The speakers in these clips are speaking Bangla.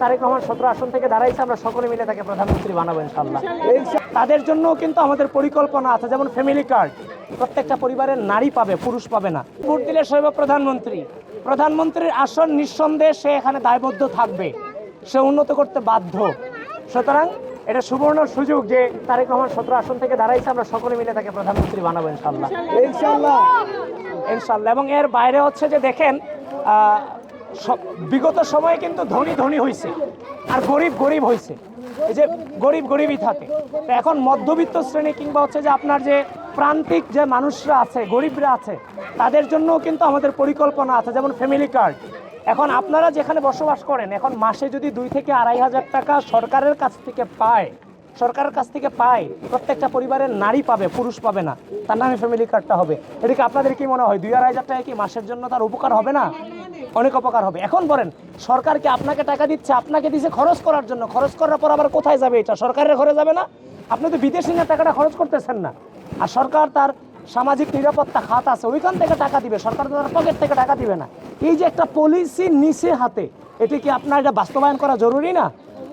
তারেক রহমান 17 আসন থেকে দাঁড়াইছে, আমরা সকলে মিলে তাকে প্রধানমন্ত্রী বানাবো ইনশাআল্লাহ। তাদের জন্য কিন্তু আমাদের পরিকল্পনা আছে, যেমন ফ্যামিলি কার্ড প্রত্যেকটা পরিবারের নারী পাবে, পুরুষ পাবে না। ভোট দিলে সে হবে প্রধানমন্ত্রী, প্রধানমন্ত্রীর আসন নিঃসন্দেহে সে এখানে দায়বদ্ধ থাকবে, সে উন্নত করতে বাধ্য। সুতরাং এটা সুবর্ণ সুযোগ যে তারেক রহমান 17 আসন থেকে দাঁড়াইছে, আমরা সকলে মিলে তাকে প্রধানমন্ত্রী বানাবো ইনশাআল্লাহ ইনশাআল্লাহ ইনশাআল্লাহ। এবং এর বাইরে হচ্ছে যে দেখেন, বিগত সময়ে কিন্তু ধনী ধনী হয়েছে আর গরিব গরিব হয়েছে। এই যে গরিব গরিবই থাকে, তো এখন মধ্যবিত্ত শ্রেণী কিংবা হচ্ছে যে আপনার যে প্রান্তিক যে মানুষরা আছে, গরিবরা আছে, তাদের জন্যও কিন্তু আমাদের পরিকল্পনা আছে, যেমন ফ্যামিলি কার্ড। এখন আপনারা যেখানে বসবাস করেন, এখন মাসে যদি 2 থেকে 2,500 টাকা সরকারের কাছ থেকে পায়, প্রত্যেকটা পরিবারের নারী পাবে, পুরুষ পাবে না, তার নামে ফ্যামিলি কার্ডটা হবে। এদিকে আপনাদের কি মনে হয় 2,000-2,500 টাকা কি মাসের জন্য তার উপকার হবে না? অনেক উপকার হবে। এখন বলেন, সরকার কি আপনাকে টাকা দিচ্ছে, আপনাকে দিচ্ছে খরচ করার জন্য, খরচ করার পর আবার কোথায় যাবে? এটা সরকারের ঘরে যাবে না? আপনি তো বিদেশি না টাকাটা খরচ করতেছেন না, আর সরকার তার সামাজিক নিরাপত্তা খাত আছে, ওইখান থেকে টাকা দিবে, সরকার তার পকেট থেকে টাকা দিবে না। এই যে একটা পলিসি নিচে হাতে, এটি কি আপনার এটা বাস্তবায়ন করা জরুরি না?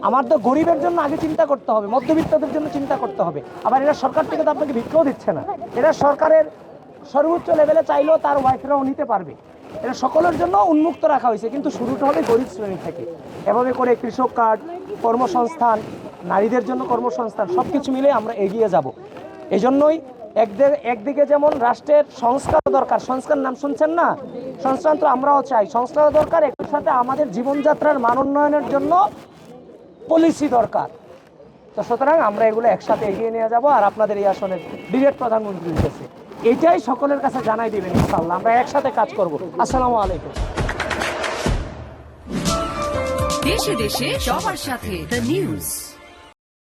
আমার তো গরিবের জন্য আগে চিন্তা করতে হবে, মধ্যবিত্তদের জন্য চিন্তা করতে হবে। আবার এরা সরকার থেকে তো আপনাকে ভিক্ষাও দিচ্ছে না, এরা সরকারের সর্বোচ্চ লেভেলে চাইলেও তার ওয়াইফরাও নিতে পারবে। এটা সকলের জন্য উন্মুক্ত রাখা হয়েছে, কিন্তু শুরুটা হবে গরিব শ্রেণী থেকে। এভাবে করে কৃষক কার্ড, কর্মসংস্থান, নারীদের জন্য কর্মসংস্থান, সব কিছু মিলে আমরা এগিয়ে যাব। এই জন্যই একদিকে যেমন রাষ্ট্রের সংস্কার দরকার, সংস্কার নাম শুনছেন না? সংস্কার তো আমরাও চাই, সংস্কার দরকার, একই সাথে আমাদের জীবনযাত্রার মান উন্নয়নের জন্য পলিসি দরকার। তো সুতরাং আমরা এগুলো একসাথে এগিয়ে নিয়ে যাব, আর আপনাদের এই আসনের ডিরেক্ট প্রধানমন্ত্রী হয়েছে, এইটাই সকলের কাছে জানাই দিবেন ইনশাআল্লাহ। আমরা একসাথে কাজ করব। আসসালামু আলাইকুম। দেশে দেশে সবার সাথে দ্য নিউজ।